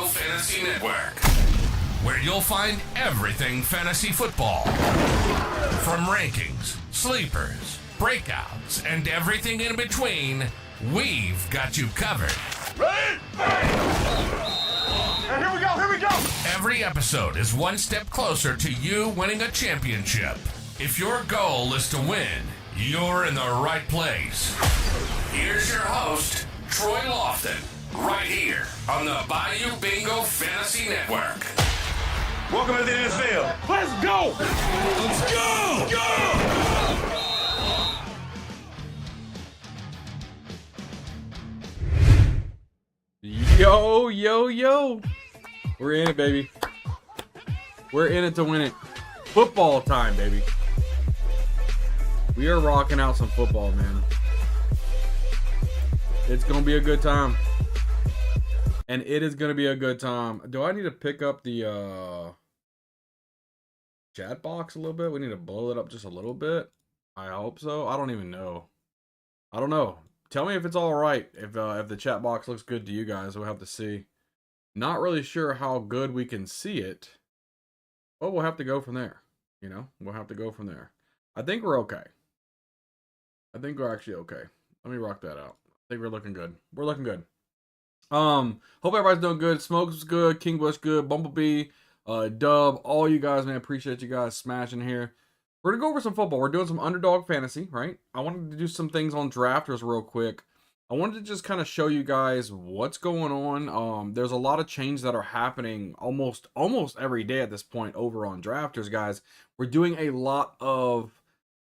Fantasy Network, where you'll find everything fantasy football. From rankings, sleepers, breakouts, and everything in between, we've got you covered. Ready? And here we go! Every episode is one step closer to you winning a championship. If your goal is to win, you're in the right place. Here's your host, Troy Lofton, right here on the Bayou Bingo Fantasy Network. Welcome to the NFL. Let's go! Let's go! Go! Yo. We're in it, baby. We're in it to win it. Football time, baby. We are rocking out some football, man. It's going to be a good time. And it is going to be a good time. Do I need to pick up the chat box a little bit? We need to blow it up just a little bit. I hope so. I don't even know. I don't know. Tell me if it's all right. If the chat box looks good to you guys, we'll have to see. Not really sure how good we can see it. But we'll have to go from there. You know, we'll have to go from there. I think we're okay. I think we're actually okay. Let me rock that out. I think we're looking good. We're looking good. Hope everybody's doing good. Smokes good. King Bush good. Bumblebee, Dub, all you guys, man. Appreciate you guys smashing here. We're gonna go over some football. We're doing some Underdog Fantasy, right? I wanted to do some things on drafters real quick. I wanted to just kind of show you guys what's going on. There's a lot of change that are happening almost every day at this point over on drafters, guys. We're doing a lot of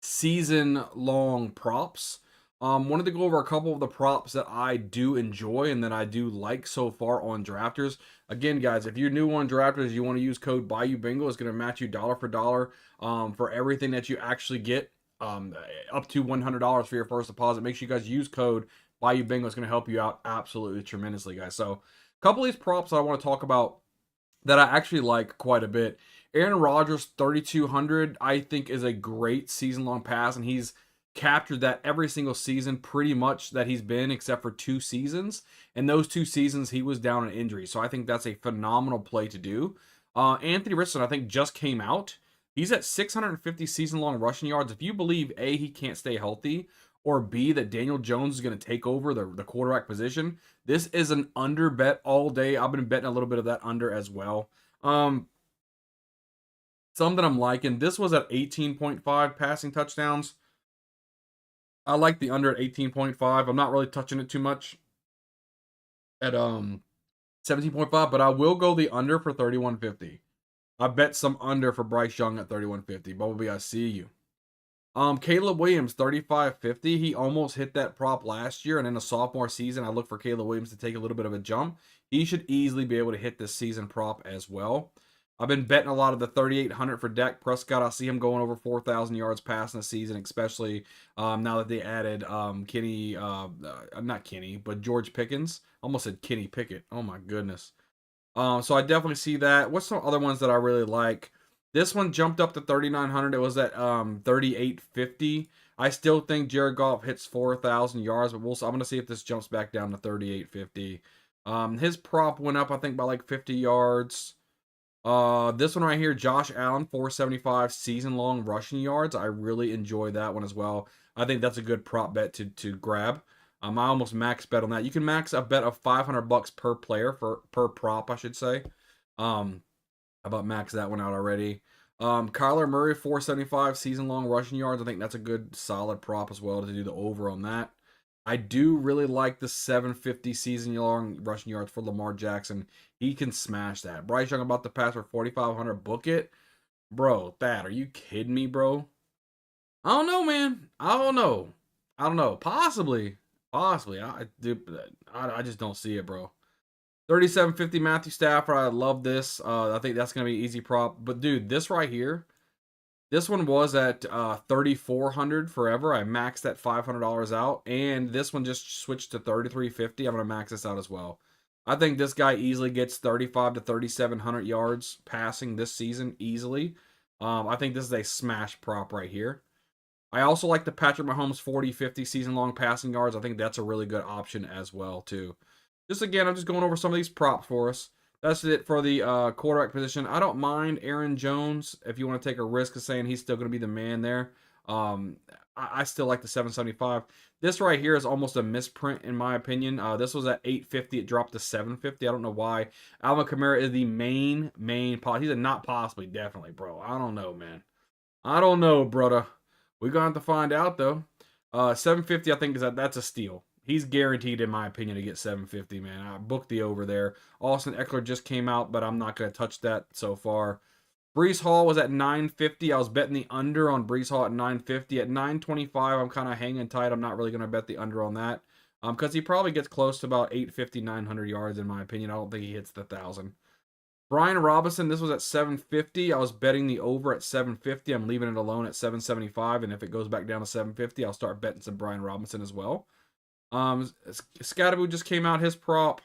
season-long props. Wanted to go over a couple of the props that I do enjoy and that I do like so far on drafters. Again, guys, if you're new on drafters, you want to use code BayouBingo. It's going to match you dollar for dollar for everything that you actually get, up to $100 for your first deposit. Make sure you guys use code BayouBingo. It's going to help you out absolutely tremendously, guys. So, a couple of these props I want to talk about that I actually like quite a bit. Aaron Rodgers, 3,200, I think is a great season-long pass, and he's captured that every single season pretty much that he's been, except for 2 seasons. And those 2 seasons, he was down in injury. So I think that's a phenomenal play to do. Anthony Richardson, I think, just came out. He's at 650 season-long rushing yards. If you believe, A, he can't stay healthy, or B, that Daniel Jones is going to take over the quarterback position, this is an under bet all day. I've been betting a little bit of that under as well. Some that I'm liking. This was at 18.5 passing touchdowns. I like the under at 18.5. I'm not really touching it too much at 17.5, but I will go the under for 3,150. I bet some under for Bryce Young at 3,150. Bumblebee, I see you. Caleb Williams, 3,550. He almost hit that prop last year, and in a sophomore season, I look for Caleb Williams to take a little bit of a jump. He should easily be able to hit this season prop as well. I've been betting a lot of the 3,800 for Dak Prescott. I see him going over 4,000 yards passing the season, especially now that they added not Kenny, but George Pickens. Almost said Kenny Pickett. Oh my goodness. So I definitely see that. What's some other ones that I really like? This one jumped up to 3,900. It was at 3,850. I still think Jared Goff hits 4,000 yards, but I'm going to see if this jumps back down to 3,850. His prop went up, I think, by like 50 yards. This one right here, Josh Allen, 475 season-long rushing yards. I really enjoy that one as well. I think that's a good prop bet to grab. I almost max bet on that. You can max a bet of $500 per player per prop, I should say. How about max that one out already? Kyler Murray, 475 season-long rushing yards. I think that's a good solid prop as well to do the over on that. I do really like the 750 season-long rushing yards for Lamar Jackson. He can smash that. Bryce Young about to pass for 4,500. Book it. Bro, Thad, are you kidding me, bro? I don't know, man. I don't know. Possibly. I just don't see it, bro. 3,750 Matthew Stafford. I love this. I think that's going to be an easy prop. But, dude, this right here, this one was at 3,400 forever. I maxed that $500 out. And this one just switched to 3,350. I'm going to max this out as well. I think this guy easily gets 3,500 to 3,700 yards passing this season easily. I think this is a smash prop right here. I also like the Patrick Mahomes 40-50 season-long passing yards. I think that's a really good option as well, too. Just again, I'm just going over some of these props for us. That's it for the quarterback position. I don't mind Aaron Jones if you want to take a risk of saying he's still going to be the man there. I still like the 775. This right here is almost a misprint in my opinion. This was at 850. It dropped to 750. I don't know why. Alvin Kamara is the main He's a not possibly, definitely, bro. I don't know, man. I don't know, brother. We're going to have to find out, though. 750, I think that's a steal. He's guaranteed, in my opinion, to get 750, man. I booked the over there. Austin Eckler just came out, but I'm not going to touch that so far. Brees Hall was at 950. I was betting the under on Brees Hall at 950. At 925, I'm kind of hanging tight. I'm not really going to bet the under on that because he probably gets close to about 850, 900 yards, in my opinion. I don't think he hits the 1,000. Brian Robinson, this was at 750. I was betting the over at 750. I'm leaving it alone at 775, and if it goes back down to 750, I'll start betting some Brian Robinson as well. Scatterboo just came out, his prop.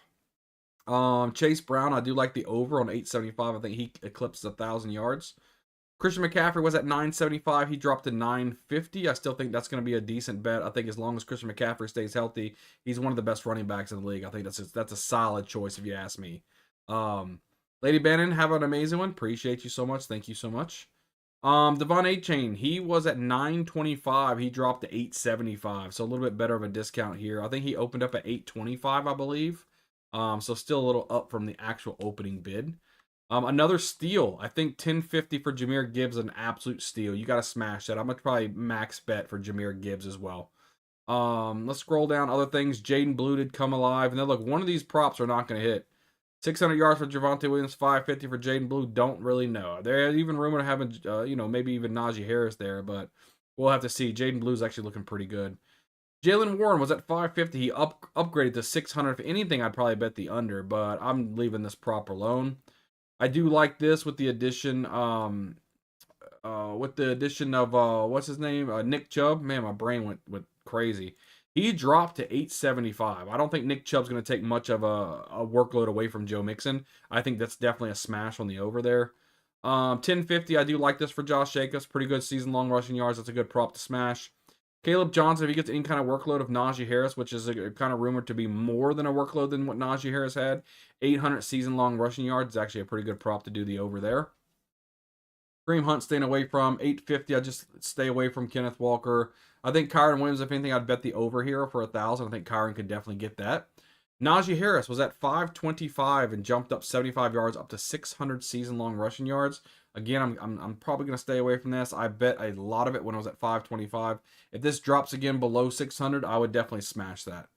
Chase Brown, I do like the over on 875. I think he eclipses 1,000 yards. Christian McCaffrey was at 975. He dropped to 950. I still think that's going to be a decent bet. I think as long as Christian McCaffrey stays healthy, he's one of the best running backs in the league. I think that's a solid choice if you ask me. Lady Bannon, have an amazing one. Appreciate you so much. Thank you so much. Devon A-Chain, he was at 925. He dropped to 875. So a little bit better of a discount here. I think he opened up at 825, I believe. So still a little up from the actual opening bid. Another steal. I think 1050 for Jahmyr Gibbs is an absolute steal. You got to smash that. I'm going to probably max bet for Jahmyr Gibbs as well. Let's scroll down other things. Jaden Blue did come alive. And then look, one of these props are not going to hit. 600 yards for Javonte Williams, 550 for Jaden Blue. Don't really know. They're even rumored of having, maybe even Najee Harris there, but we'll have to see. Jaden Blue's actually looking pretty good. Jalen Warren was at 550. He upgraded to 600. If anything, I'd probably bet the under, but I'm leaving this prop alone. I do like this with the addition, of what's his name, Nick Chubb. Man, my brain went crazy. He dropped to 875. I don't think Nick Chubb's going to take much of a workload away from Joe Mixon. I think that's definitely a smash on the over there. 1050, I do like this for Josh Jacobs. Pretty good season-long rushing yards. That's a good prop to smash. Caleb Johnson, if he gets any kind of workload of Najee Harris, which is kind of rumored to be more than a workload than what Najee Harris had, 800 season-long rushing yards is actually a pretty good prop to do the over there. Kareem Hunt staying away from 850. I just stay away from Kenneth Walker. I think Kyron Williams, if anything, I'd bet the over here for 1,000. I think Kyron could definitely get that. Najee Harris was at 525 and jumped up 75 yards up to 600 season-long rushing yards. Again, I'm probably going to stay away from this. I bet a lot of it when I was at 525. If this drops again below 600, I would definitely smash that.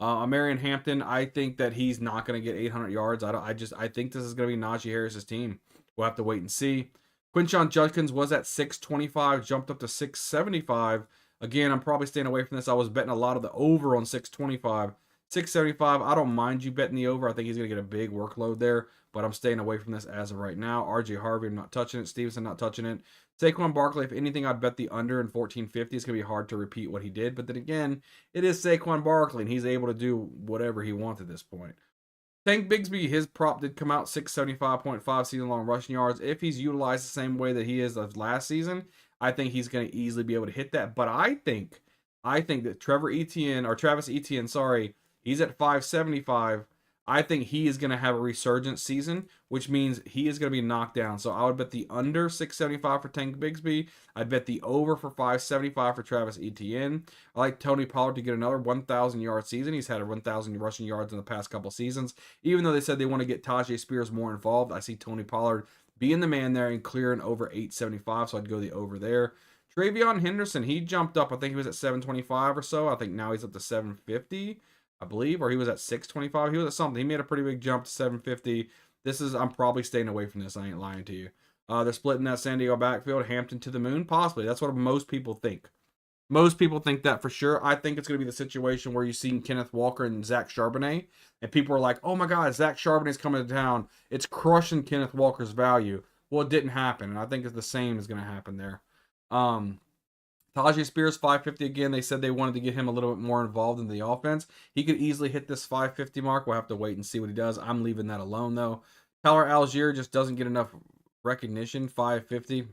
Marion Hampton, I think that he's not going to get 800 yards. I think this is going to be Najee Harris's team. We'll have to wait and see. Quinshon Judkins was at 625, jumped up to 675. Again, I'm probably staying away from this. I was betting a lot of the over on 625. 675, I don't mind you betting the over. I think he's going to get a big workload there, but I'm staying away from this as of right now. RJ Harvey, I'm not touching it. Stevenson, not touching it. Saquon Barkley, if anything, I'd bet the under in 1450. It's going to be hard to repeat what he did, but then again, it is Saquon Barkley, and he's able to do whatever he wants at this point. Tank Bigsby, his prop did come out 675.5 season-long rushing yards. If he's utilized the same way that he is of last season, I think he's going to easily be able to hit that. But I think that Travis Etienne, he's at 575. I think he is going to have a resurgent season, which means he is going to be knocked down. So I would bet the under 675 for Tank Bigsby. I'd bet the over for 575 for Travis Etienne. I like Tony Pollard to get another 1,000 yard season. He's had a 1,000 rushing yards in the past couple seasons. Even though they said they want to get Tajay Spears more involved, I see Tony Pollard being the man there and clearing over 875. So I'd go the over there. Travion Henderson, he jumped up. I think he was at 725 or so. I think now he's up to 750. I believe, or he was at 625. He was at something. He made a pretty big jump to 750. I'm probably staying away from this. I ain't lying to you. They're splitting that San Diego backfield. Hampton to the moon? Possibly. That's what most people think. Most people think that for sure. I think it's going to be the situation where you've seen Kenneth Walker and Zach Charbonnet, and people are like, oh my God, Zach Charbonnet's coming to town. It's crushing Kenneth Walker's value. Well, it didn't happen, and I think it's the same is going to happen there. Tajay Spears, 550 again. They said they wanted to get him a little bit more involved in the offense. He could easily hit this 550 mark. We'll have to wait and see what he does. I'm leaving that alone, though. Tyler Algier just doesn't get enough recognition, 550.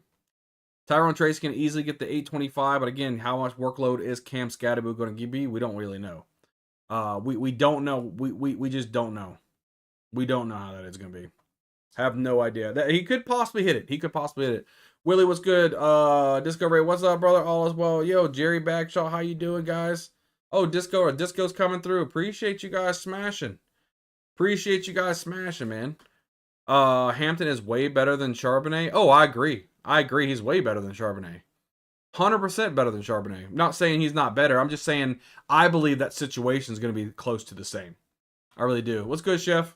Tyrone Trace can easily get the 825, but again, how much workload is Cam Scatterboo going to be? We don't really know. We don't know. We just don't know. We don't know how that is going to be. Have no idea. That he could possibly hit it. Willie, what's good? Disco Ray, what's up, brother? All is well. Yo, Jerry Bagshaw, how you doing, guys? Oh, Disco's coming through. Appreciate you guys smashing. Man. Hampton is way better than Charbonnet. Oh, I agree. He's way better than Charbonnet. 100% better than Charbonnet. I'm not saying he's not better. I'm just saying I believe that situation is going to be close to the same. I really do. What's good, Chef?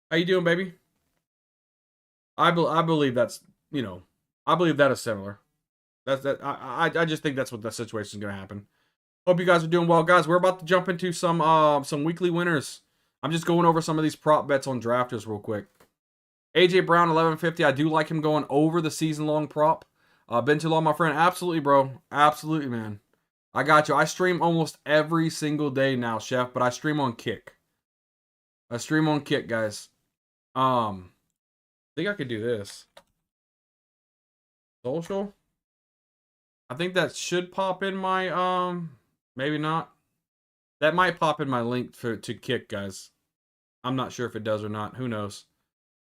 How you doing, baby? I believe that's, I believe that is similar. I just think that's what the situation is going to happen. Hope you guys are doing well, guys. We're about to jump into some weekly winners. I'm just going over some of these prop bets on drafters real quick. AJ Brown 1150. I do like him going over the season long prop. Been too long, my friend. Absolutely, bro. Absolutely, man. I got you. I stream almost every single day now, Chef, but I stream on Kick. Guys. I think I could do this. Social. I think that should pop in my maybe not. That might pop in my link to Kick, guys. I'm not sure if it does or not. Who knows?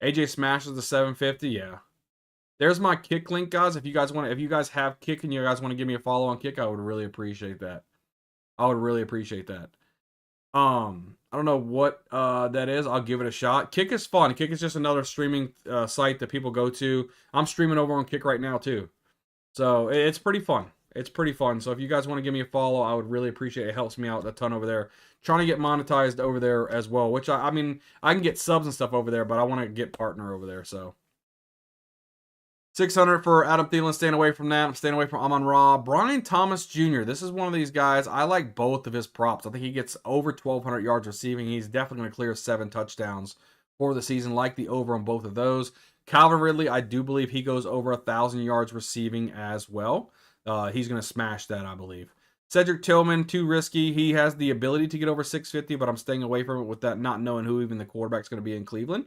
AJ smashes the 750. Yeah. There's my Kick link, guys. If you guys have Kick and you guys want to give me a follow on Kick, I would really appreciate that. I don't know what that is. I'll give it a shot. Kick is fun. Kick is just another streaming site that people go to. I'm streaming over on Kick right now too. So it's pretty fun. So if you guys want to give me a follow, I would really appreciate it. It helps me out a ton over there. Trying to get monetized over there as well, which I mean, I can get subs and stuff over there, but I want to get partner over there, so. 600 for Adam Thielen. Staying away from that. I'm staying away from Amon-Ra. Brian Thomas Jr. This is one of these guys. I like both of his props. I think he gets over 1,200 yards receiving. He's definitely going to clear 7 touchdowns for the season. Like the over on both of those. Calvin Ridley, I do believe he goes over 1,000 yards receiving as well. He's going to smash that, I believe. Cedric Tillman, too risky. He has the ability to get over 650, but I'm staying away from it with that, not knowing who even the quarterback's going to be in Cleveland.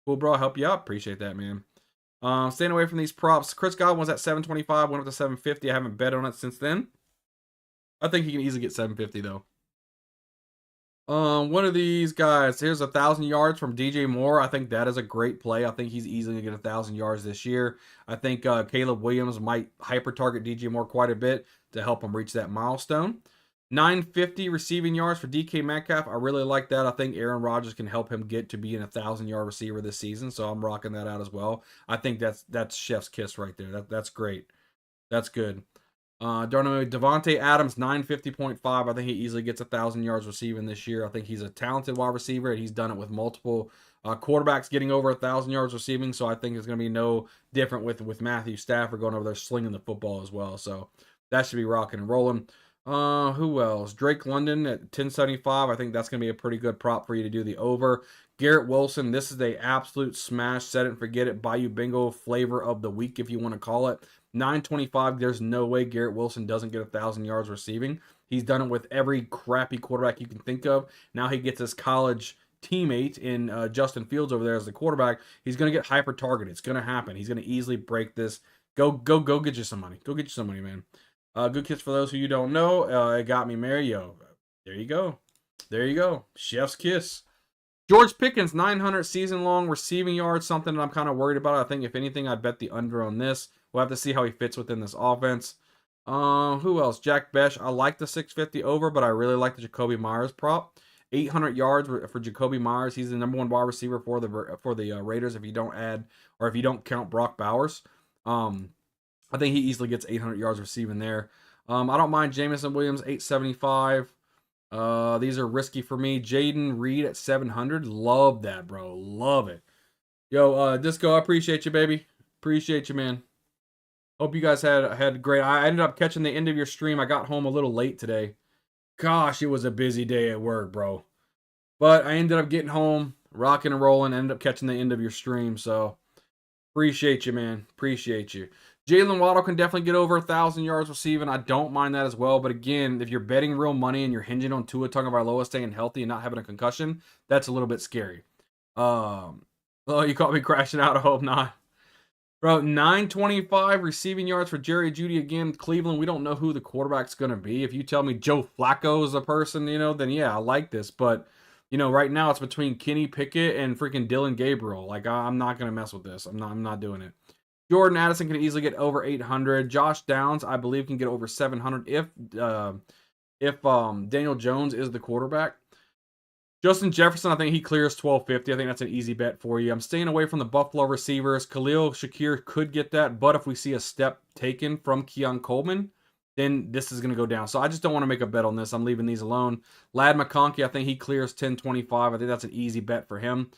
Cool, bro. I'll help you out. Appreciate that, man. Staying away from these props. Chris Godwin was at 725, went up to 750. I haven't bet on it since then. I think he can easily get 750 though. One of these guys. Here's 1,000 yards from DJ Moore. I think that is a great play. I think he's easily gonna get 1,000 yards this year. I think Caleb Williams might hyper target DJ Moore quite a bit to help him reach that milestone. 950 receiving yards for DK Metcalf. I really like that. I think Aaron Rodgers can help him get to being a 1,000-yard receiver this season, so I'm rocking that out as well. I think that's chef's kiss right there. That's great. That's good. Devontae Adams 950.5. I think he easily gets 1,000 yards receiving this year. I think he's a talented wide receiver, and he's done it with multiple quarterbacks getting over 1,000 yards receiving. So I think it's going to be no different with Matthew Stafford going over there slinging the football as well. So that should be rocking and rolling. Who else? Drake London at 1075. I think that's going to be a pretty good prop for you to do the over. Garrett Wilson, this is a absolute smash. Set it and forget it. Bayou Bingo flavor of the week, if you want to call it. 925. There's no way Garrett Wilson doesn't get 1,000 yards receiving. He's done it with every crappy quarterback you can think of. Now he gets his college teammate in Justin Fields over there as the quarterback. He's going to get hyper targeted. It's going to happen. He's going to easily break this. Go get you some money. Go get you some money, man. Good kiss for those who you don't know. It got me married. Yo, there you go. Chef's kiss. George Pickens, 900 season-long receiving yards. Something that I'm kind of worried about. I think, if anything, I'd bet the under on this. We'll have to see how he fits within this offense. Who else? Jack Besh. I like the 650 over, but I really like the Jacoby Myers prop. 800 yards for Jacoby Myers. He's the number 1 wide receiver for the Raiders if you don't count Brock Bowers. I think he easily gets 800 yards receiving there. I don't mind Jameson Williams, 875. These are risky for me. Jaden Reed at 700. Love that, bro. Love it. Yo, Disco, I appreciate you, baby. Appreciate you, man. Hope you guys had great. I ended up catching the end of your stream. I got home a little late today. Gosh, it was a busy day at work, bro. But I ended up getting home, rocking and rolling, ended up catching the end of your stream. So, appreciate you, man. Appreciate you. Jalen Waddle can definitely get over 1,000 yards receiving. I don't mind that as well. But again, if you're betting real money and you're hinging on Tua Tagovailoa staying healthy and not having a concussion, that's a little bit scary. Oh, you caught me crashing out. I hope not. Bro, 925 receiving yards for Jerry Jeudy again. Cleveland, we don't know who the quarterback's going to be. If you tell me Joe Flacco is the person, then yeah, I like this. But, you know, right now it's between Kenny Pickett and freaking Dylan Gabriel. Like, I'm not going to mess with this. I'm not doing it. Jordan Addison can easily get over 800. Josh Downs, I believe, can get over 700 if Daniel Jones is the quarterback. Justin Jefferson, I think he clears 1250. I think that's an easy bet for you. I'm staying away from the Buffalo receivers. Khalil Shakir could get that, but if we see a step taken from Keon Coleman, then this is going to go down. So I just don't want to make a bet on this. I'm leaving these alone. Lad McConkey, I think he clears 1025. I think that's an easy bet for him.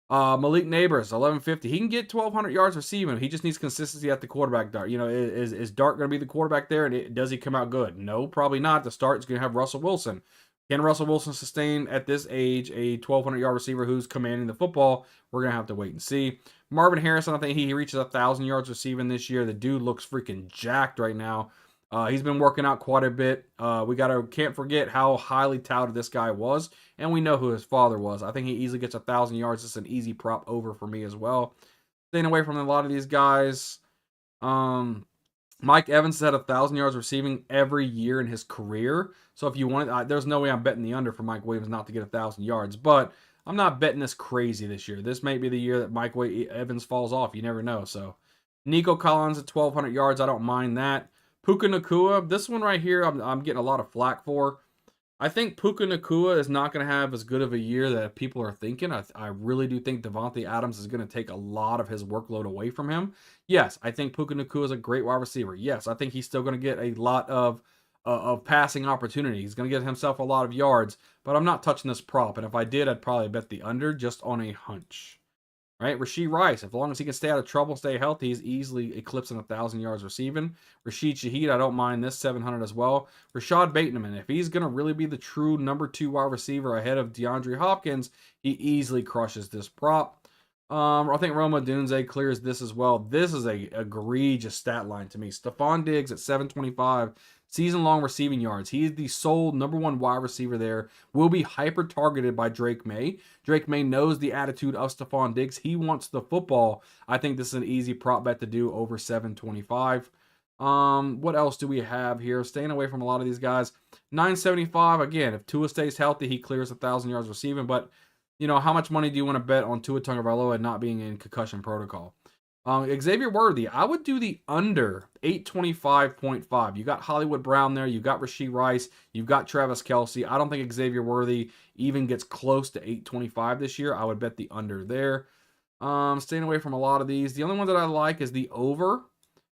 Malik Neighbors, 1150. He can get 1,200 yards receiving. He just needs consistency at the quarterback. Dart. You know, is Dart going to be the quarterback there? And does he come out good? No, probably not. The start is going to have Russell Wilson. Can Russell Wilson sustain at this age a 1,200-yard receiver who's commanding the football? We're going to have to wait and see. Marvin Harrison, I think he reaches 1,000 yards receiving this year. The dude looks freaking jacked right now. He's been working out quite a bit. Can't forget how highly touted this guy was, and we know who his father was. I think he easily gets 1,000 yards. It's an easy prop over for me as well. Staying away from a lot of these guys. Mike Evans has had 1,000 yards receiving every year in his career. So if you want it, there's no way I'm betting the under for Mike Williams not to get 1,000 yards. But I'm not betting this crazy this year. This may be the year that Mike Evans falls off. You never know. So Nico Collins at 1,200 yards. I don't mind that. Puka Nacua, this one right here, I'm getting a lot of flack for. I think Puka Nacua is not going to have as good of a year that people are thinking. I really do think Devontae Adams is going to take a lot of his workload away from him. Yes, I think Puka Nacua is a great wide receiver. Yes, I think he's still going to get a lot of passing opportunity. He's going to get himself a lot of yards, but I'm not touching this prop. And if I did, I'd probably bet the under just on a hunch. Right, Rashee Rice, as long as he can stay out of trouble, stay healthy, he's easily eclipsing 1,000 yards receiving. Rashid Shaheed, I don't mind this 700 as well. Rashad Bateman, if he's going to really be the true number 2 wide receiver ahead of DeAndre Hopkins, he easily crushes this prop. I think Roma Dunze clears this as well. This is a egregious stat line to me. Stephon Diggs at 725. Season-long receiving yards. He is the sole number 1 wide receiver there. Will be hyper-targeted by Drake May. Drake May knows the attitude of Stephon Diggs. He wants the football. I think this is an easy prop bet to do over 725. What else do we have here? Staying away from a lot of these guys. 975, again, if Tua stays healthy, he clears 1,000 yards receiving. But, you know, how much money do you want to bet on Tua Tagovailoa not being in concussion protocol? Xavier Worthy, I would do the under 825.5. You got Hollywood Brown there. You got Rashee Rice. You've got Travis Kelce. I don't think Xavier Worthy even gets close to 825 this year. I would bet the under there. Staying away from a lot of these. The only one that I like is the over.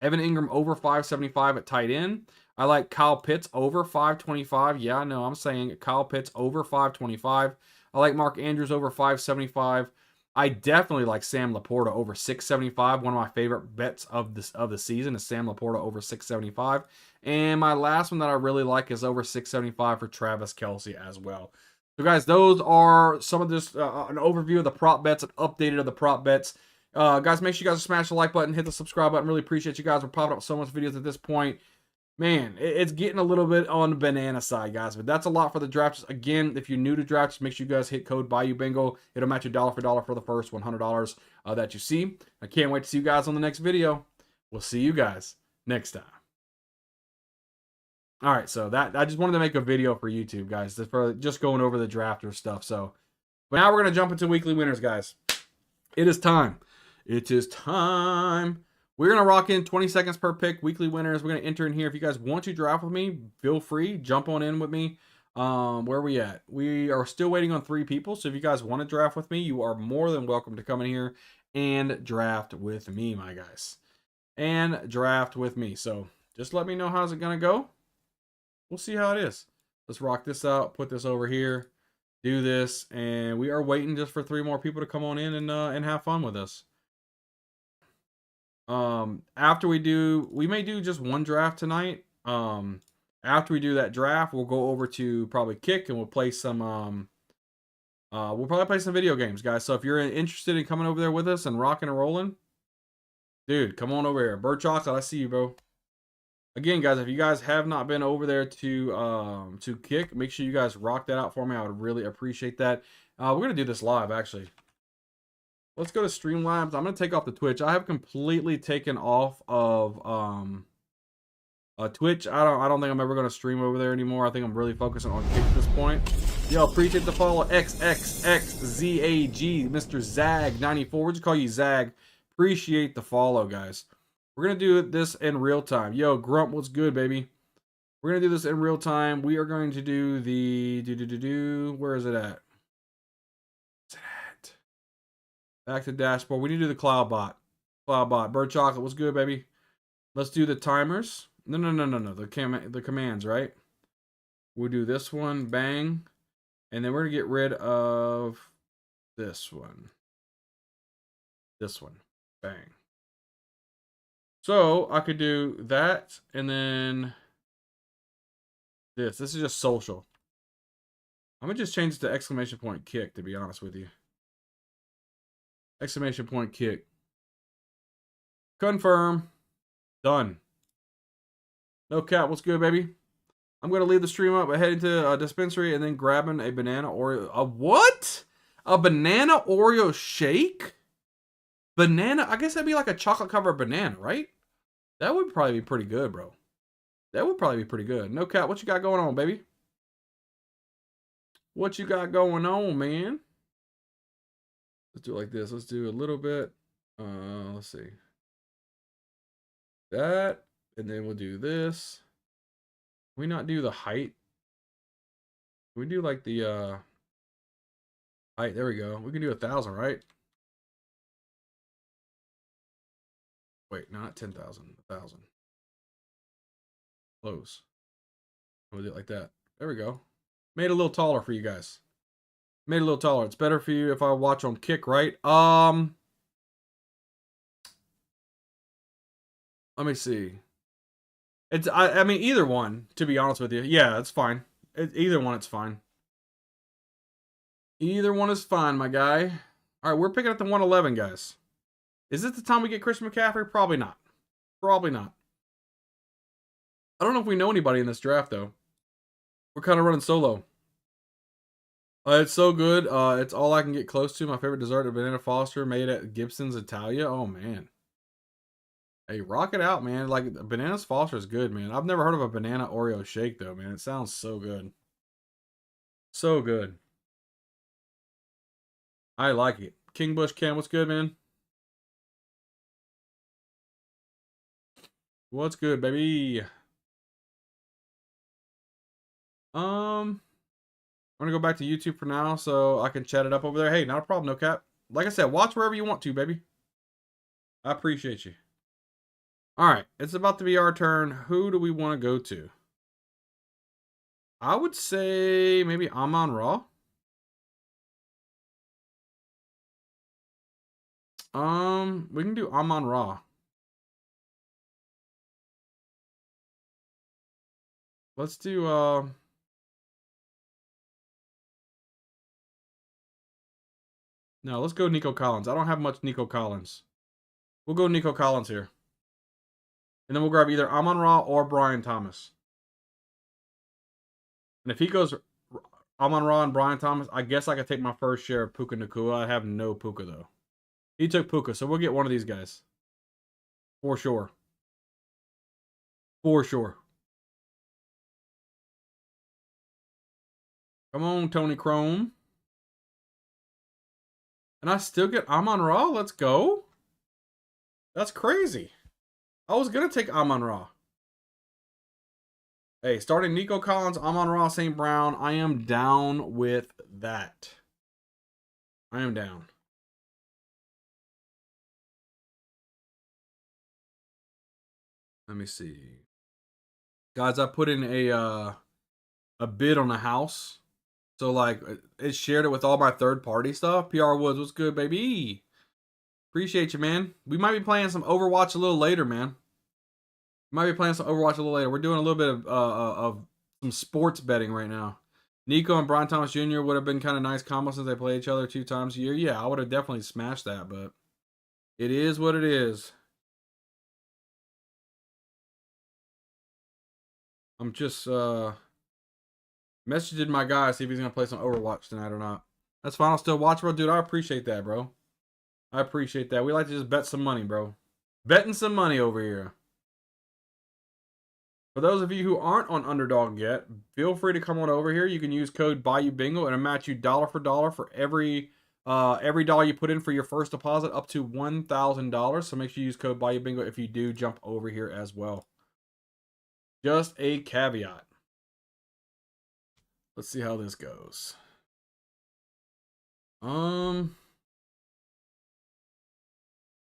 Evan Ingram over 575 at tight end. I like Kyle Pitts over 525. Yeah, I know. I'm saying Kyle Pitts over 525. I like Mark Andrews over 575. I definitely like Sam Laporta over 675. One of my favorite bets of the season is Sam Laporta over 675. And my last one that I really like is over 675 for Travis Kelce as well. So guys, those are some of this, an overview of the prop bets, an updated of the prop bets. Guys, make sure you guys smash the like button, hit the subscribe button. Really appreciate you guys. We're popping up so much videos at this point. Man, it's getting a little bit on the banana side, guys. But that's a lot for the drafts. Again, if you're new to drafts, make sure you guys hit code BayouBingo. It'll match you dollar for dollar for the first $100 that you see. I can't wait to see you guys on the next video. We'll see you guys next time. All right, so I just wanted to make a video for YouTube, guys, for just going over the drafter stuff. So, but now we're going to jump into weekly winners, guys. It is time. It is time. We're going to rock in 20 seconds per pick, weekly winners. We're going to enter in here. If you guys want to draft with me, feel free. Jump on in with me. Where are we at? We are still waiting on 3 people. So if you guys want to draft with me, you are more than welcome to come in here and draft with me, my guys. And draft with me. So just let me know how's it going to go. We'll see how it is. Let's rock this out. Put this over here. Do this. And we are waiting just for 3 more people to come on in and have fun with us. After we may do just 1 draft tonight. After we do that draft, we'll go over to probably Kick and we'll play some, we'll probably play some video games, guys. So if you're interested in coming over there with us and rocking and rolling, dude, come on over here. Bird Chocolate, I see you, bro. Again, guys, if you guys have not been over there to Kick, make sure you guys rock that out for me. I would really appreciate that. We're going to do this live, actually. Let's go to Streamlabs. I'm going to take off the Twitch. I have completely taken off of Twitch. I don't think I'm ever going to stream over there anymore. I think I'm really focusing on Kick at this point. Yo, appreciate the follow. XXXZAG, Mr. Zag94. We'll just call you Zag. Appreciate the follow, guys. We're going to do this in real time. Yo, Grump, what's good, baby? We're going to do this in real time. We are going to do the... Where is it at? Where's it at? Back to dashboard. We need to do the cloud bot. Cloud bot. Bird chocolate, what's good, baby? Let's do the timers. No. The commands, right? We'll do this one. Bang. And then we're going to get rid of this one. This one. Bang. So I could do that and then this. This is just social. I'm going to just change it to exclamation point kick, to be honest with you. Exclamation point kick. Confirm. Done. No cap. What's good, baby? I'm going to leave the stream up by heading to a dispensary and then grabbing a banana Oreo. A what? A banana Oreo shake? Banana? I guess that'd be like a chocolate covered banana, right? That would probably be pretty good, bro. That would probably be pretty good. No cap. What you got going on, baby? What you got going on, man? Let's do it like this. Let's do a little bit. Let's see. That. And then we'll do this. Can we not do the height? Can we do like the height? There we go. We can do 1,000, right? Wait, not 10,000. 1,000. Close. We'll do it like that. There we go. Made it a little taller for you guys. Made it a little taller. It's better for you if I watch on Kick, right? Let me see. It's I mean either one, to be honest with you. Yeah, it's fine. Either one, it's fine. Either one is fine, my guy. All right, we're picking up the 111, guys. Is this the time we get Christian McCaffrey? Probably not. Probably not. I don't know if we know anybody in this draft, though. We're kind of running solo. It's so good. It's all I can get close to. My favorite dessert, a banana Foster made at Gibson's Italia. Oh, man. Hey, rock it out, man. Like, Bananas Foster is good, man. I've never heard of a banana Oreo shake, though, man. It sounds so good. So good. I like it. King Bush Cam, what's good, man? What's good, baby? I'm gonna go back to YouTube for now so I can chat it up over there. Hey, not a problem, no cap. Like I said, watch wherever you want to, baby. I appreciate you. All right, it's about to be our turn. Who do we want to go to? I would say maybe Amon-Ra. We can do Amon-Ra. Let's do no, let's go Nico Collins. I don't have much Nico Collins. We'll go Nico Collins here. And then we'll grab either Amon-Ra or Brian Thomas. And if he goes Amon-Ra and Brian Thomas, I guess I could take my first share of Puka Nacua. I have no Puka, though. He took Puka, so we'll get one of these guys. For sure. For sure. Come on, Tony Chrome. And I still get Amon-Ra? Let's go. That's crazy. I was going to take Amon-Ra. Hey, starting Nico Collins, Amon-Ra, St. Brown. I am down with that. I am down. Let me see. Guys, I put in a bid on a house. So, like, it shared it with all my third-party stuff. PR Woods, what's good, baby? Appreciate you, man. We might be playing some Overwatch a little later, man. Might be playing some Overwatch a little later. We're doing a little bit of some sports betting right now. Nico and Brian Thomas Jr. would have been kind of nice combos since they play each other 2 times a year. Yeah, I would have definitely smashed that, but it is what it is. I'm just messaging my guy, see if he's going to play some Overwatch tonight or not. That's fine. I'll still watch, bro. Dude, I appreciate that, bro. I appreciate that. We like to just bet some money, bro. Betting some money over here. For those of you who aren't on Underdog yet, feel free to come on over here. You can use code BuyUBingo and it'll match you dollar for dollar for every dollar you put in for your first deposit up to $1,000. So make sure you use code BuyUBingo if you do jump over here as well. Just a caveat. Let's see how this goes.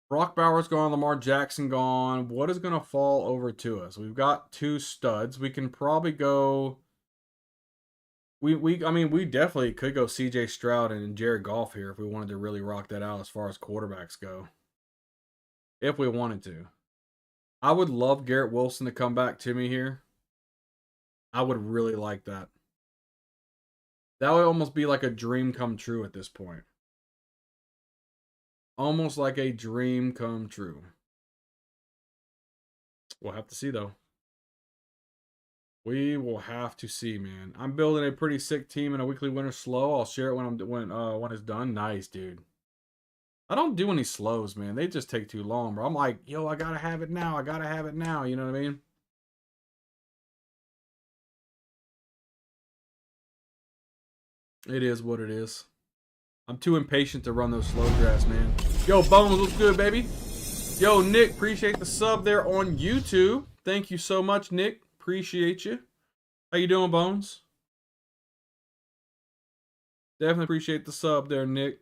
Brock Bowers gone, Lamar Jackson gone. What is going to fall over to us? We've got 2 studs. We can probably go. I mean, we definitely could go CJ Stroud and Jared Goff here if we wanted to really rock that out as far as quarterbacks go. If we wanted to. I would love Garrett Wilson to come back to me here. I would really like that. That would almost be like a dream come true at this point. Almost like a dream come true. We'll have to see, though. We will have to see, man. I'm building a pretty sick team in a weekly winner slow. I'll share it when it's done. Nice, dude. I don't do any slows, man. They just take too long, bro. I'm like, yo, I gotta have it now. I gotta have it now. You know what I mean? It is what it is. I'm too impatient to run those slow drafts, man. Yo, Bones, what's good, baby? Yo, Nick, appreciate the sub there on YouTube. Thank you so much, Nick. Appreciate you. How you doing, Bones? Definitely appreciate the sub there, Nick.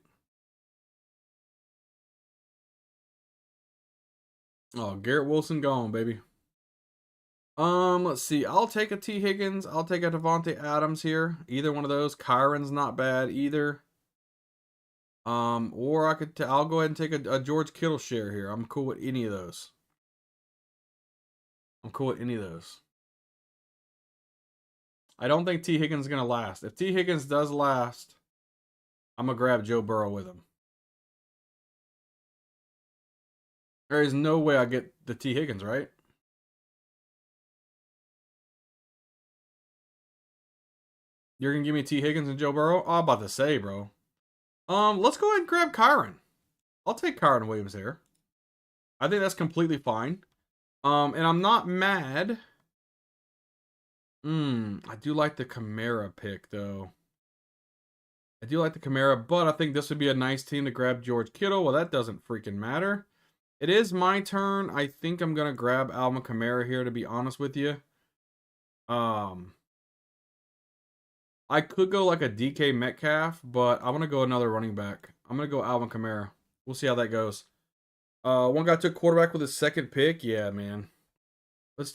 Oh, Garrett Wilson gone, baby. Let's see. I'll take a T. Higgins. I'll take a Devontae Adams here. Either one of those. Kyron's not bad either. Or I'll go ahead and take a George Kittle share here. I'm cool with any of those. I don't think T. Higgins is going to last. If T. Higgins does last, I'm going to grab Joe Burrow with him. There is no way I get the T. Higgins, right? You're going to give me T. Higgins and Joe Burrow? Oh, I'm about to say, bro. Let's go ahead and grab Kyron. I'll take Kyron Williams here. I think that's completely fine. And I'm not mad. I do like the Kamara pick, though. I do like the Kamara, but I think this would be a nice team to grab George Kittle. Well, that doesn't freaking matter. It is my turn. I think I'm going to grab Alvin Kamara here, to be honest with you. I could go like a DK Metcalf, but I want to go another running back. I'm going to go Alvin Kamara. We'll see how that goes. One guy took quarterback with his second pick. Yeah, man. Let's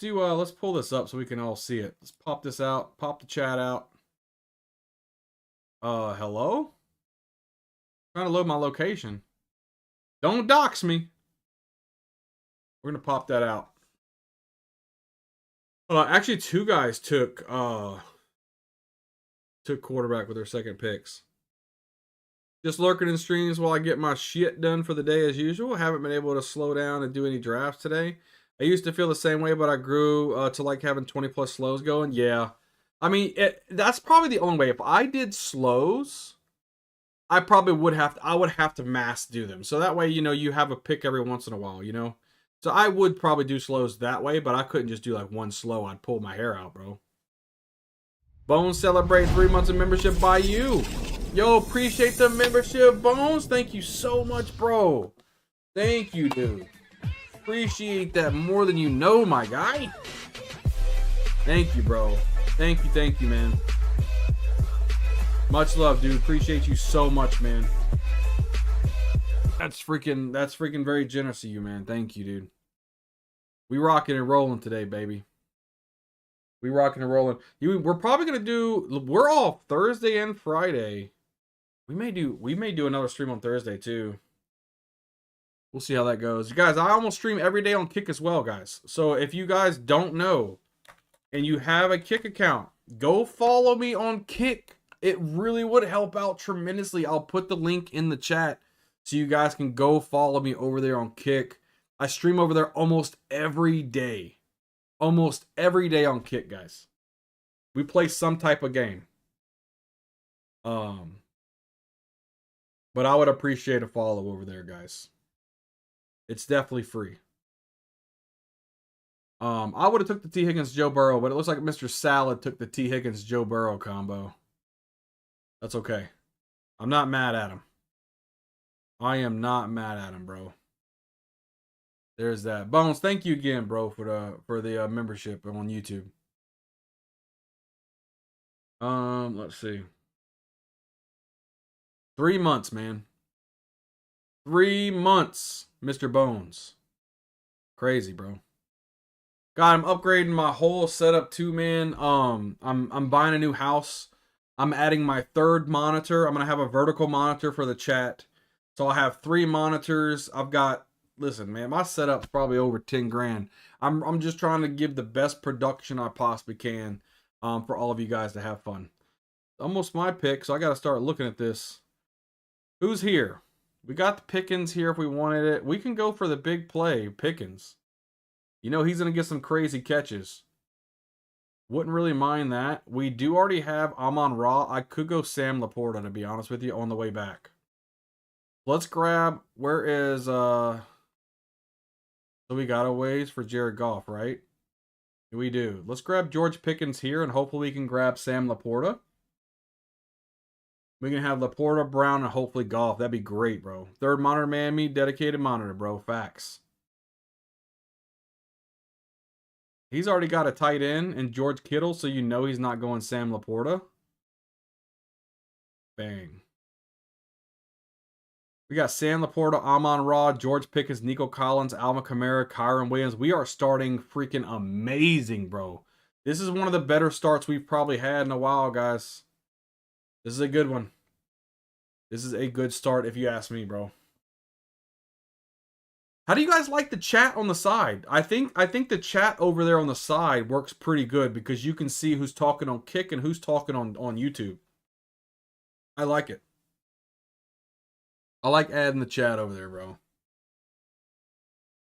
pull this up so we can all see it. Let's pop this out. Pop the chat out. Hello? I'm trying to load my location. Don't dox me. We're going to pop that out. Actually, 2 guys took quarterback with their second picks. Just lurking in streams while I get my shit done for the day as usual. Haven't been able to slow down and do any drafts today. I used to feel the same way, but I grew to like having 20 plus slows going. Yeah. I mean, that's probably the only way. If I did slows, I probably would have to mass do them. So that way, you have a pick every once in a while, So I would probably do slows that way, but I couldn't just do like one slow. I'd pull my hair out, bro. Bones celebrate 3 months of membership by you. Yo, appreciate the membership, Bones. Thank you so much, bro. Thank you, dude. Appreciate that more than you know, my guy. Thank you, bro. Thank you, man. Much love, dude. Appreciate you so much, man. That's freaking very generous of you, man. Thank you, dude. We rocking and rolling today, baby. We rocking and rolling. We're probably gonna do. We're off Thursday and Friday. We may do another stream on Thursday too. We'll see how that goes, you guys. I almost stream every day on Kick as well, guys. So if you guys don't know, and you have a Kick account, go follow me on Kick. It really would help out tremendously. I'll put the link in the chat so you guys can go follow me over there on Kick. I stream over there almost every day. Almost every day on Kick, guys. We play some type of game. But I would appreciate a follow over there, guys. It's definitely free. I would have took the T. Higgins Joe Burrow, but it looks like Mr. Salad took the T. Higgins Joe Burrow combo. That's okay. I'm not mad at him. I am not mad at him, bro. There's that. Bones, thank you again, bro, for the membership on YouTube. Let's see. 3 months, man. 3 months, Mr. Bones. Crazy, bro. God, I'm upgrading my whole setup too, man. I'm buying a new house. I'm adding my third monitor. I'm gonna have a vertical monitor for the chat. So I'll have 3 monitors. I've got, listen, man, my setup's probably over 10 grand. I'm just trying to give the best production I possibly can for all of you guys to have fun. Almost my pick, so I gotta start looking at this. Who's here? We got the Pickens here if we wanted it. We can go for the big play, Pickens. You know, he's going to get some crazy catches. Wouldn't really mind that. We do already have Amon-Ra. I could go Sam Laporta, to be honest with you, on the way back. Let's grab, where is, so we got a ways for Jared Goff, right? We do. Let's grab George Pickens here, and hopefully we can grab Sam Laporta. We can have Laporta, Brown, and hopefully Goff. That'd be great, bro. Third monitor, man, me, dedicated monitor, bro. Facts. He's already got a tight end in George Kittle, so you know he's not going Sam Laporta. Bang. We got Sam Laporta, Amon-Ra, George Pickens, Nico Collins, Alvin Kamara, Kyron Williams. We are starting freaking amazing, bro. This is one of the better starts we've probably had in a while, guys. This is a good one. This is a good start if you ask me, bro. How do you guys like the chat on the side? I think the chat over there on the side works pretty good because you can see who's talking on Kick and who's talking on YouTube. I like it. I like adding the chat over there, bro.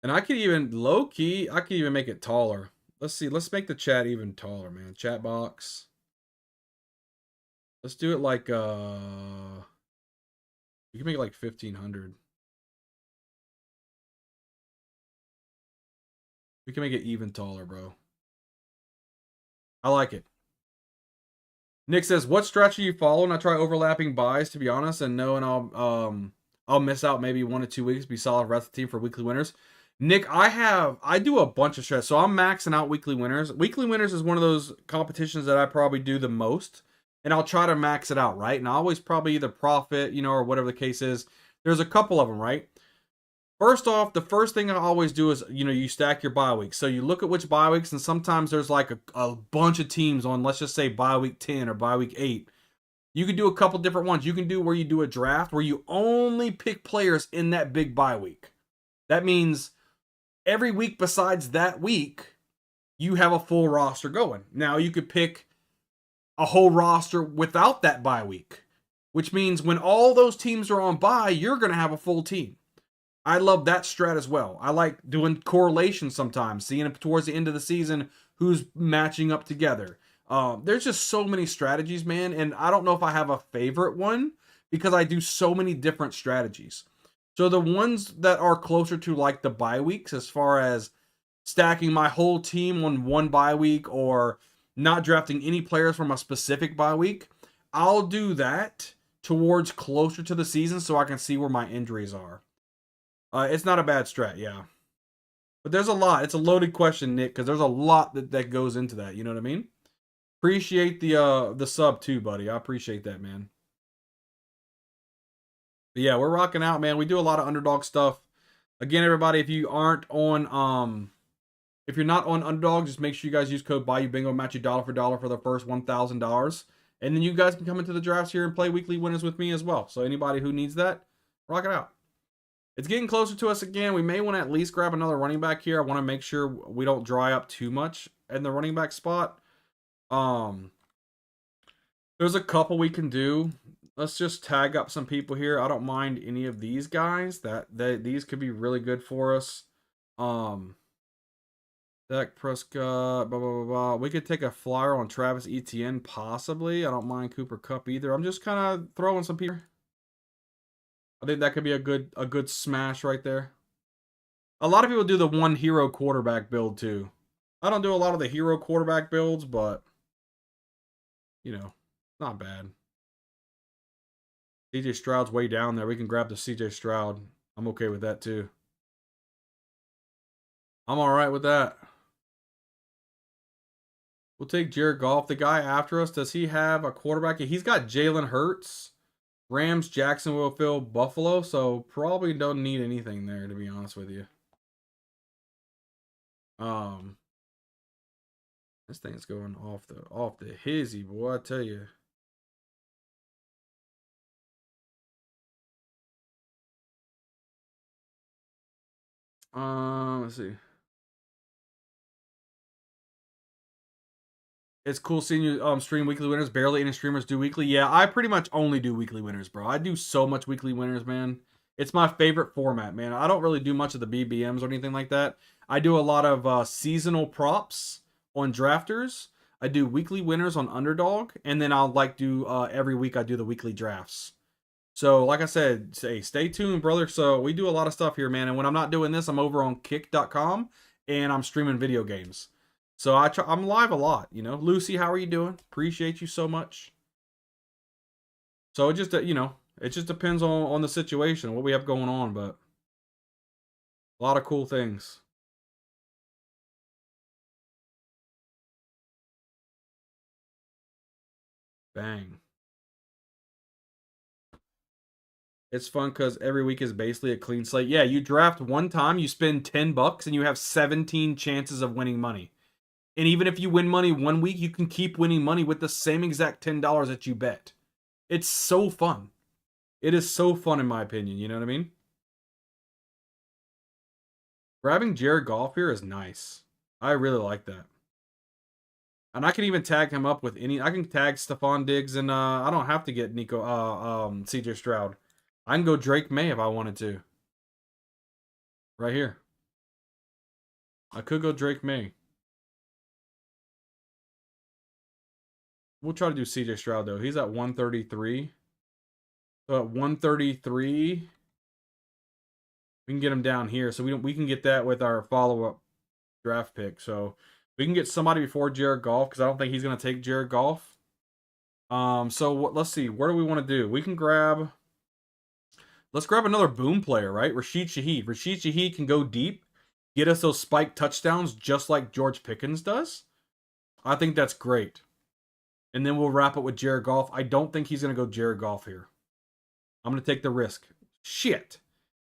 And I could even, low-key, I could even make it taller. Let's see. Let's make the chat even taller, man. Chat box. Let's do it like, you can make it like 1,500. We can make it even taller, bro. I like it. Nick says, what strategy you follow? And I try overlapping buys, to be honest, and knowing I'll miss out maybe 1 to 2 weeks, be solid rest of the team for weekly winners. Nick, I do a bunch of strategies. So I'm maxing out weekly winners. Weekly winners is one of those competitions that I probably do the most. And I'll try to max it out, right? And I always probably either profit, you know, or whatever the case is. There's a couple of them, right? First off, the first thing I always do is, you know, you stack your bye weeks. So you look at which bye weeks, and sometimes there's like a bunch of teams on, let's just say, bye week 10 or bye week 8. You can do a couple different ones. You can do where you do a draft where you only pick players in that big bye week. That means every week besides that week, you have a full roster going. Now, you could pick a whole roster without that bye week, which means when all those teams are on bye, you're going to have a full team. I love that strat as well. I like doing correlations sometimes, seeing towards the end of the season who's matching up together. There's just so many strategies, man, and I don't know if I have a favorite one because I do so many different strategies. So the ones that are closer to like the bye weeks, as far as stacking my whole team on one bye week or not drafting any players from a specific bye week, I'll do that towards closer to the season so I can see where my injuries are. It's not a bad strat, yeah. But there's a lot. It's a loaded question, Nick, because there's a lot that goes into that. You know what I mean? Appreciate the sub too, buddy. I appreciate that, man. But yeah, we're rocking out, man. We do a lot of underdog stuff. Again, everybody, if you aren't on if you're not on Underdog, just make sure you guys use code BayouBingo, match you dollar for the first $1,000. And then you guys can come into the drafts here and play weekly winners with me as well. So anybody who needs that, rock it out. It's getting closer to us again. We may want to at least grab another running back here. I want to make sure we don't dry up too much in the running back spot. There's a couple we can do. Let's just tag up some people here. I don't mind any of these guys. These could be really good for us. Dak Prescott, blah, blah, blah, blah. We could take a flyer on Travis Etienne, possibly. I don't mind Cooper Kupp either. I'm just kind of throwing some people. I think that could be a good smash right there. A lot of people do the one hero quarterback build too. I don't do a lot of the hero quarterback builds, but, you know, not bad. CJ Stroud's way down there. We can grab the CJ Stroud. I'm okay with that, too. I'm all right with that. We'll take Jared Goff. The guy after us, does he have a quarterback? He's got Jalen Hurts, Rams, Jacksonville, Phil, Buffalo. So probably don't need anything there, to be honest with you. This thing's going off the hizzy, boy. I tell you. Let's see. It's cool seeing you stream weekly winners. Barely any streamers do weekly. Yeah, I pretty much only do weekly winners, bro. I do so much weekly winners, man. It's my favorite format, man. I don't really do much of the BBMs or anything like that. I do a lot of seasonal props on drafters. I do weekly winners on Underdog, and then I'll do every week I do the weekly drafts. So, like I said, stay tuned, brother. So we do a lot of stuff here, man. And when I'm not doing this, I'm over on kick.com and I'm streaming video games. So I'm live a lot, you know. Lucy, how are you doing? Appreciate you so much. So it just, it just depends on the situation, what we have going on, but a lot of cool things. Bang. It's fun because every week is basically a clean slate. Yeah, you draft one time, you spend $10, and you have 17 chances of winning money. And even if you win money one week, you can keep winning money with the same exact $10 that you bet. It's so fun. It is so fun, in my opinion. You know what I mean? Grabbing Jared Goff here is nice. I really like that. And I can even tag him up with any. I can tag Stephon Diggs, and I don't have to get CJ Stroud. I can go Drake May if I wanted to. Right here. I could go Drake May. We'll try to do CJ Stroud, though. He's at 133. So at 133, we can get him down here. So we can get that with our follow-up draft pick. So we can get somebody before Jared Goff because I don't think he's going to take Jared Goff. Let's see. Where do we want to do? We can grab... Let's grab another boom player, right? Rashid Shaheed. Rashid Shaheed can go deep, get us those spike touchdowns just like George Pickens does. I think that's great. And then we'll wrap it with Jared Goff. I don't think he's going to go Jared Goff here. I'm going to take the risk. Shit.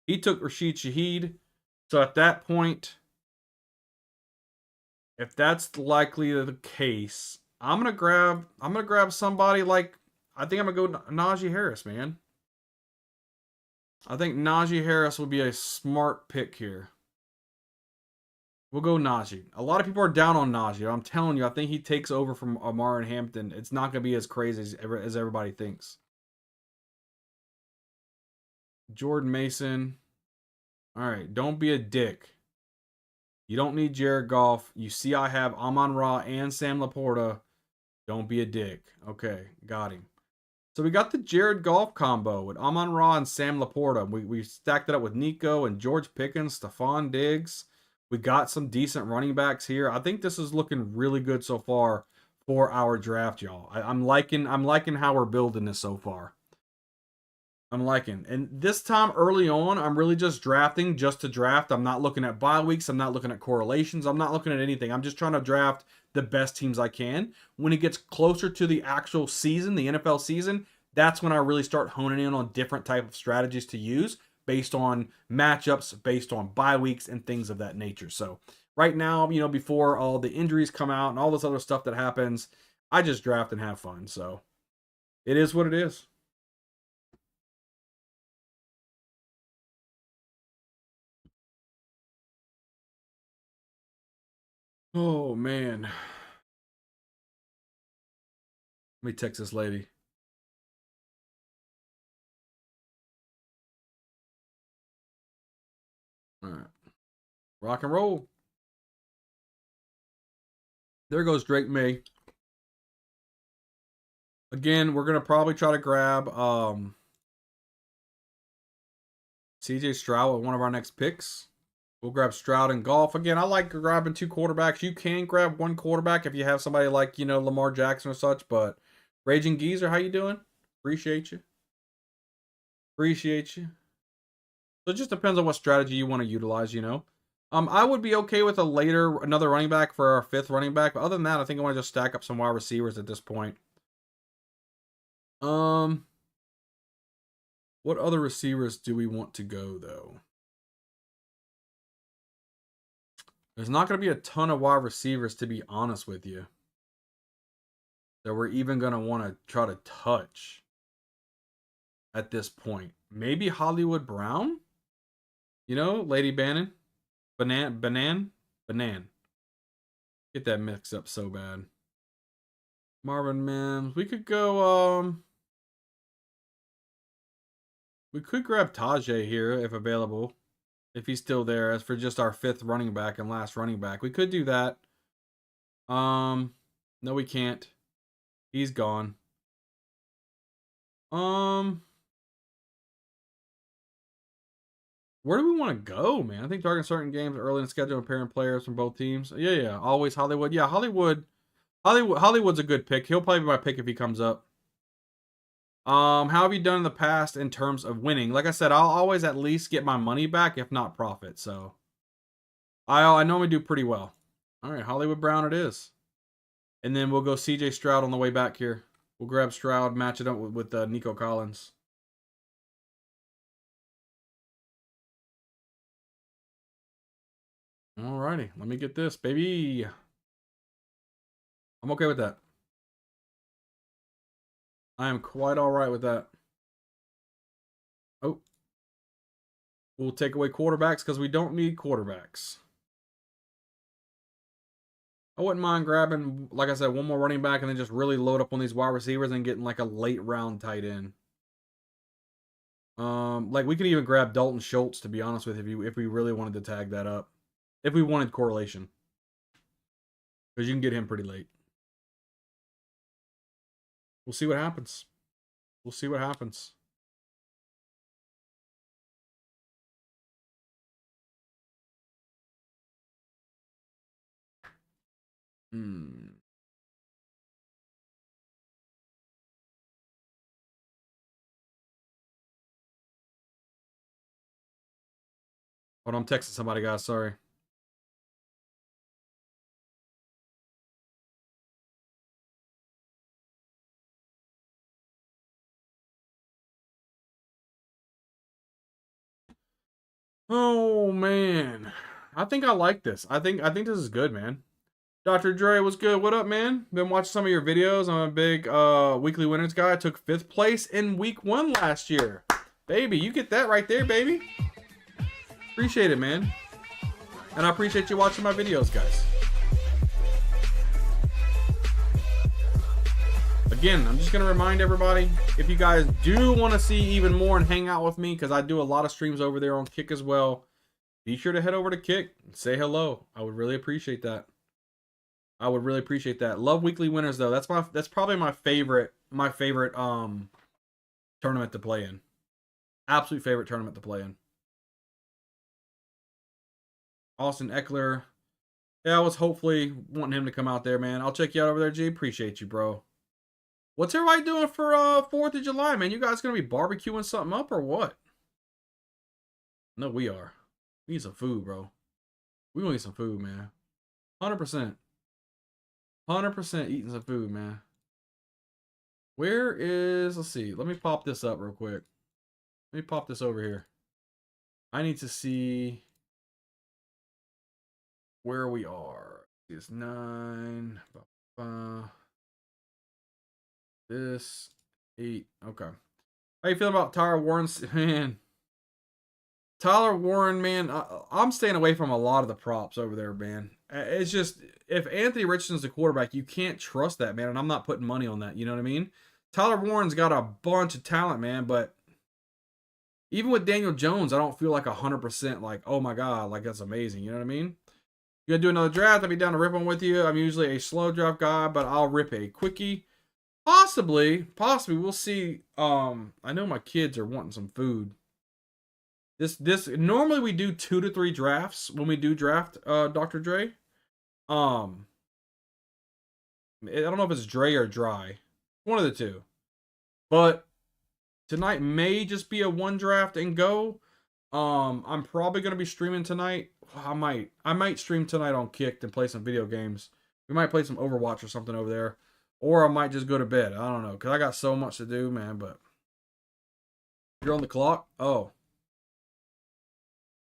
He took Rashid Shaheed. So at that point, if that's likely the case, I'm going to grab somebody like, I think I'm going to go Najee Harris, man. I think Najee Harris will be a smart pick here. We'll go Najee. A lot of people are down on Najee. I'm telling you, I think he takes over from Amar and Hampton. It's not going to be as crazy as everybody thinks. Jordan Mason. All right, don't be a dick. You don't need Jared Goff. You see I have Amon-Ra and Sam Laporta. Don't be a dick. Okay, got him. So we got the Jared Goff combo with Amon-Ra and Sam Laporta. We stacked it up with Nico and George Pickens, Stephon Diggs. We got some decent running backs here. I think this is looking really good so far for our draft, y'all. I'm liking how we're building this so far. I'm liking. And this time early on, I'm really just drafting just to draft. I'm not looking at bye weeks. I'm not looking at correlations. I'm not looking at anything. I'm just trying to draft the best teams I can. When it gets closer to the actual season, the NFL season, that's when I really start honing in on different type of strategies to use based on matchups, based on bye weeks, and things of that nature. So right now, before all the injuries come out and all this other stuff that happens, I just draft and have fun. So it is what it is. Oh, man. Let me text this lady. All right. Rock and roll. There goes Drake May. Again, we're going to probably try to grab CJ Stroud with one of our next picks. We'll grab Stroud and Golf. Again, I like grabbing 2 quarterbacks. You can grab 1 quarterback if you have somebody like, you know, Lamar Jackson or such. But Raging Geezer, how you doing? Appreciate you. Appreciate you. So it just depends on what strategy you want to utilize, you know. I would be okay with another running back for our 5th running back. But other than that, I think I want to just stack up some wide receivers at this point. What other receivers do we want to go, though? There's not going to be a ton of wide receivers, to be honest with you, that we're even going to want to try to touch at this point. Maybe Hollywood Brown? You know, Lady Bannon? Banan? Get that mixed up so bad. Marvin Mims. We could go, we could grab Tajay here if available. If he's still there, as for just our 5th running back and last running back. We could do that. No, we can't. He's gone. Where do we want to go, man? I think targeting certain games early in the schedule and pairing players from both teams. Yeah. Always Hollywood. Yeah, Hollywood's a good pick. He'll probably be my pick if he comes up. How have you done in the past in terms of winning? Like I said, I'll always at least get my money back, if not profit. So I normally do pretty well. All right, Hollywood Brown it is. And then we'll go CJ Stroud on the way back here. We'll grab Stroud, match it up with Nico Collins. All righty, let me get this, baby. I'm okay with that. I am quite all right with that. Oh. We'll take away quarterbacks because we don't need quarterbacks. I wouldn't mind grabbing, like I said, 1 more running back and then just really load up on these wide receivers and getting like a late round tight end. Like we could even grab Dalton Schultz, to be honest with you, if we really wanted to tag that up. If we wanted correlation. Because you can get him pretty late. We'll see what happens. We'll see what happens. Hold on, I'm texting somebody, guys. Sorry. Oh man, I think I like this. I think this is good, man. Dr. Dre, what's good? What up, man? Been watching some of your videos. I'm a big weekly winners guy. I took 5th place in week 1 last year. Baby, you get that right there, baby. Appreciate it, man. And I appreciate you watching my videos, guys. Again, I'm just going to remind everybody, if you guys do want to see even more and hang out with me, because I do a lot of streams over there on Kick as well, be sure to head over to Kick and say hello. I would really appreciate that. I would really appreciate that. Love weekly winners though. That's probably my favorite tournament to play in. Absolute favorite tournament to play in. Austin Eckler. Yeah, I was hopefully wanting him to come out there, man. I'll check you out over there, G. Appreciate you, bro. What's everybody doing for 4th of July, man? You guys gonna be barbecuing something up or what? No, we are. We need some food, bro. We gonna need some food, man. 100%. 100% eating some food, man. Where is, let's see. Let me pop this up real quick. Let me pop this over here. I need to see where we are. It's 9. This 8. Okay. How you feeling about Tyler Warren? Man. Tyler Warren, man, I'm staying away from a lot of the props over there, man. It's just, if Anthony Richardson's the quarterback, you can't trust that, man, and I'm not putting money on that, you know what I mean? Tyler Warren's got a bunch of talent, man, but even with Daniel Jones, I don't feel like 100% like, oh my God, like that's amazing, you know what I mean? You gonna do another draft, I'll be down to rip one with you. I'm usually a slow draft guy, but I'll rip a quickie. Possibly, we'll see. I know my kids are wanting some food. This normally we do 2 to 3 drafts when we do draft Dr. Dre. I don't know if it's Dre or Dry. One of the two. But tonight may just be a 1 draft and go. I'm probably gonna be streaming tonight. I might stream tonight on Kicked and play some video games. We might play some Overwatch or something over there. Or I might just go to bed. I don't know. Because I got so much to do, man. But you're on the clock? Oh.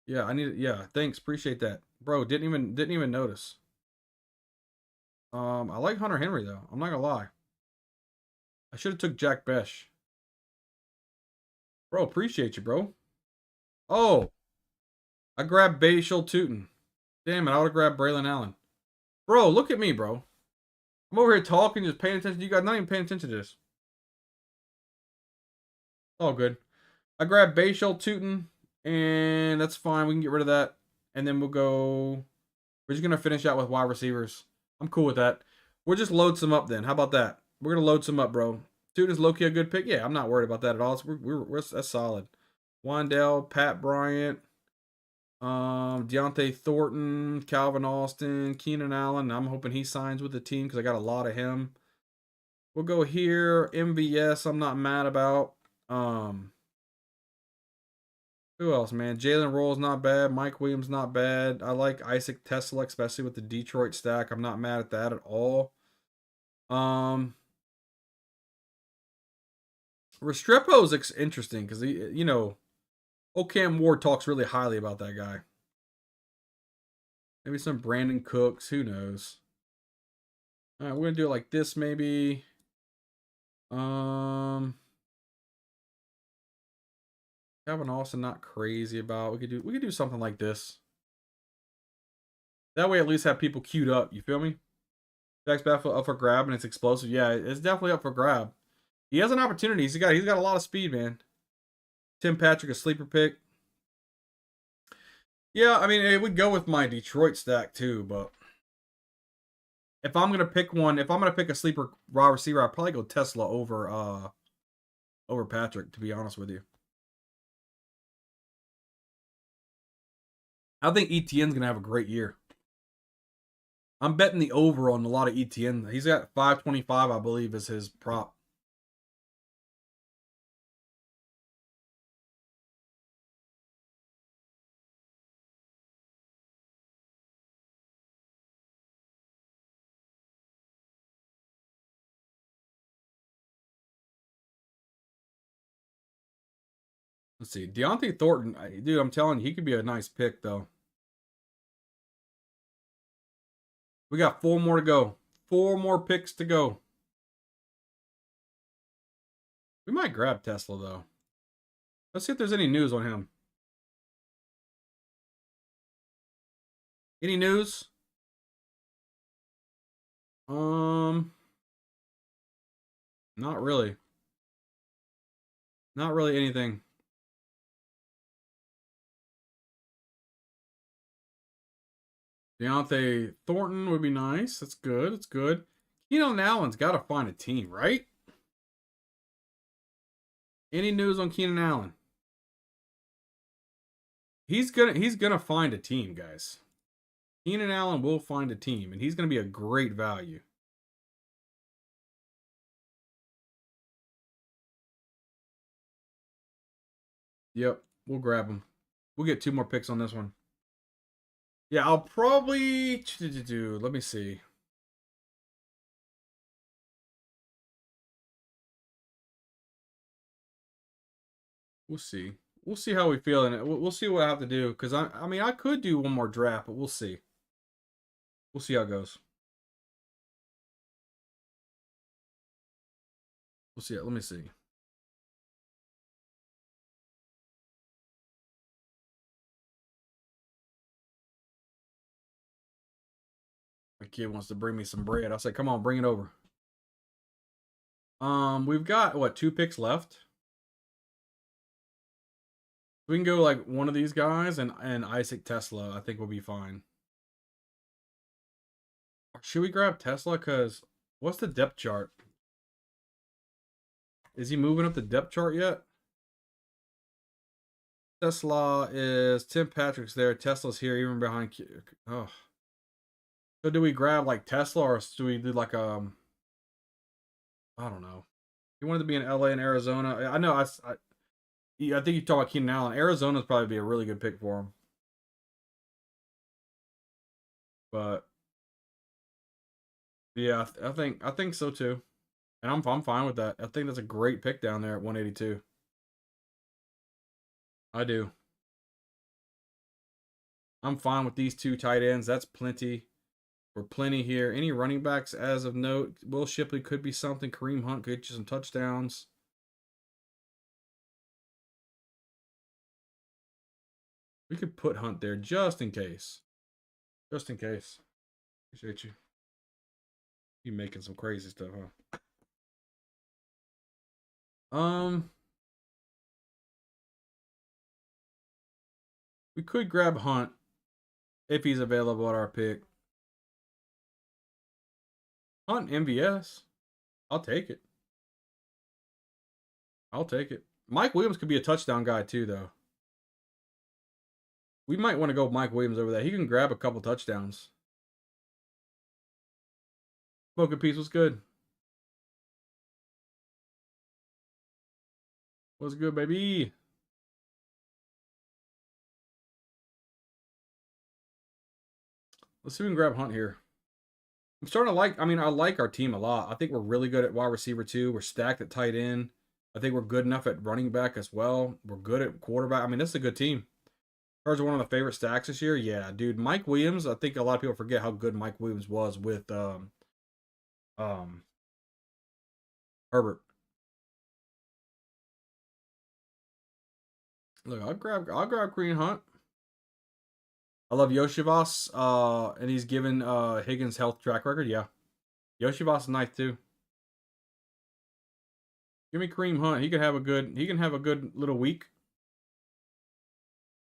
Yeah, I need it. Yeah, thanks. Appreciate that. Bro, didn't even notice. I like Hunter Henry though. I'm not gonna lie. I should have took Jack Besh. Bro, appreciate you, bro. Oh. I grabbed Bashal Tootin. Damn it, I would have grabbed Braylon Allen. Bro, look at me, bro. I'm over here talking, just paying attention. You guys not even paying attention to this. Oh, good. I grabbed Bashal Tootin, and that's fine. We can get rid of that. And then we'll go... We're just going to finish out with wide receivers. I'm cool with that. We'll just load some up then. How about that? We're going to load some up, bro. Tootin is low-key a good pick. Yeah, I'm not worried about that at all. That's solid. Wandell, Pat Bryant... Deontay Thornton, Calvin Austin, Keenan Allen. I'm hoping he signs with the team because I got a lot of him. We'll go here. MVS, I'm not mad about. Who else, man? Jalen Roll's not bad. Mike Williams not bad. I like Isaac Tesla, especially with the Detroit stack. I'm not mad at that at all. Restrepo's interesting because he, you know, Ocam Ward talks really highly about that guy. Maybe some Brandon Cooks. Who knows? All right, we're going to do it like this maybe. Calvin Austin, not crazy about. We could do something like this. That way at least have people queued up. You feel me? Jack's backfield up for grab and it's explosive. Yeah, it's definitely up for grab. He has an opportunity. He's got a lot of speed, man. Tim Patrick, a sleeper pick. Yeah, I mean, it would go with my Detroit stack too, but if I'm gonna pick one, if I'm gonna pick a sleeper raw receiver, I'd probably go Tesla over Patrick, to be honest with you. I think ETN's gonna have a great year. I'm betting the over on a lot of ETN. He's got 525, I believe, is his prop. Let's see. Deontay Thornton, dude, I'm telling you, he could be a nice pick, though. We got 4 more to go. 4 more picks to go. We might grab Tesla, though. Let's see if there's any news on him. Any news? Not really. Not really anything. Deontay Thornton would be nice. That's good. That's good. Keenan Allen's got to find a team, right? Any news on Keenan Allen? He's gonna find a team, guys. Keenan Allen will find a team, and he's gonna be a great value. Yep, we'll grab him. We'll get 2 more picks on this one. Yeah, I'll probably do. Let me see. We'll see. We'll see how we feel in it. We'll see what I have to do because I mean I could do 1 more draft, but we'll see. We'll see how it goes. We'll see it. Let me see. My kid wants to bring me some bread. I said, come on, bring it over. We've got what, 2 picks left? We can go like one of these guys and Isaac Tesla. I think we'll be fine. Should we grab Tesla? Cause what's the depth chart? Is he moving up the depth chart yet? Tesla is Tim Patrick's there. Tesla's here, even behind. Oh, so do we grab like Tesla, or do we do like I don't know. He wanted to be in LA and Arizona. I know. I think you talk about Keenan Allen. Arizona's probably be a really good pick for him. But yeah, I think so too. And I'm fine with that. I think that's a great pick down there at 182. I do. I'm fine with these two tight ends. That's plenty. We're plenty here. Any running backs as of note? Will Shipley could be something. Kareem Hunt could get you some touchdowns. We could put Hunt there just in case. Just in case. Appreciate you. You making some crazy stuff, huh? We could grab Hunt if he's available at our pick. Hunt MVS. I'll take it. I'll take it. Mike Williams could be a touchdown guy too, though. We might want to go Mike Williams over there. He can grab a couple touchdowns. Smoking Piece was good. What's good, baby? Let's see if we can grab Hunt here. I'm starting to like, I like our team a lot. I think we're really good at wide receiver too. We're stacked at tight end. I think we're good enough at running back as well. We're good at quarterback. This is a good team. Cards are one of my favorite stacks this year. Yeah, dude. Mike Williams, I think a lot of people forget how good Mike Williams was with Herbert. Look, I'll grab Green Hunt. I love Yoshivas, and he's given Higgins health track record. Yeah, Yoshivas is nice too. Give me Kareem Hunt. He can have a good little week.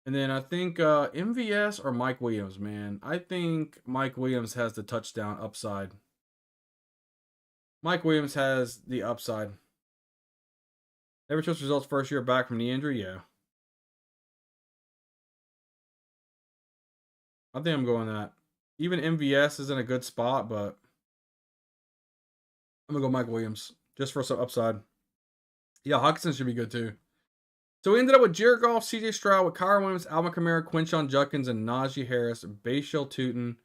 And then I think MVS or Mike Williams, man. I think Mike Williams has the touchdown upside. Mike Williams has the upside. Never trust results first year back from the injury. Yeah. I think I'm going that. Even MVS is in a good spot, but I'm going to go Mike Williams just for some upside. Yeah, Hawkinson should be good too. So we ended up with Jared Goff, CJ Stroud, with Kyron Williams, Alvin Kamara, Quinshon Judkins, and Najee Harris, Bashal Tutin,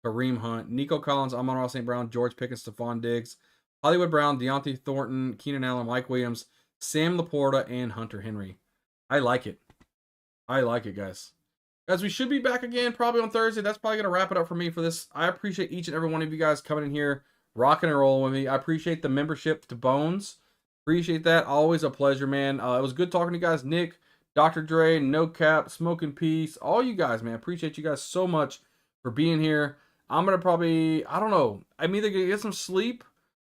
Kareem Hunt, Nico Collins, Amon-Ra St. Brown, George Pickens, Stephon Diggs, Hollywood Brown, Deontay Thornton, Keenan Allen, Mike Williams, Sam Laporta, and Hunter Henry. I like it. I like it, guys. Guys, we should be back again probably on Thursday. That's probably going to wrap it up for me for this. I appreciate each and every one of you guys coming in here, rocking and rolling with me. I appreciate the membership to Bones. Appreciate that. Always a pleasure, man. It was good talking to you guys. Nick, Dr. Dre, No Cap, Smoking Peace, all you guys, man. Appreciate you guys so much for being here. I'm going to probably, I don't know. I'm either going to get some sleep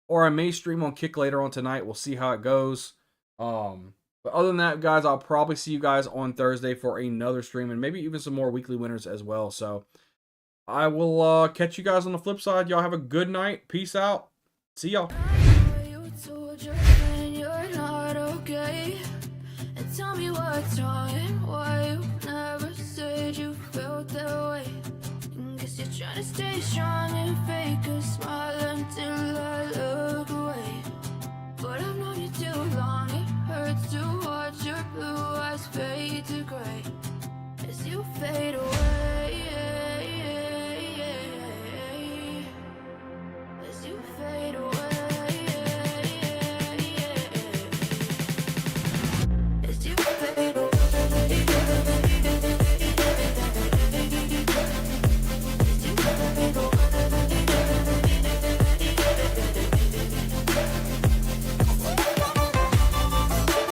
or I may stream on Kick later on tonight. We'll see how it goes. But other than that, guys, I'll probably see you guys on Thursday for another stream and maybe even some more weekly winners as well. So I will catch you guys on the flip side. Y'all have a good night. Peace out. See y'all. Tell me what's wrong and why you never said you felt that way. Guess you're trying to stay strong and fake a smile until I look away. But I've known you too long, it hurts to watch your blue eyes fade to gray as you fade away.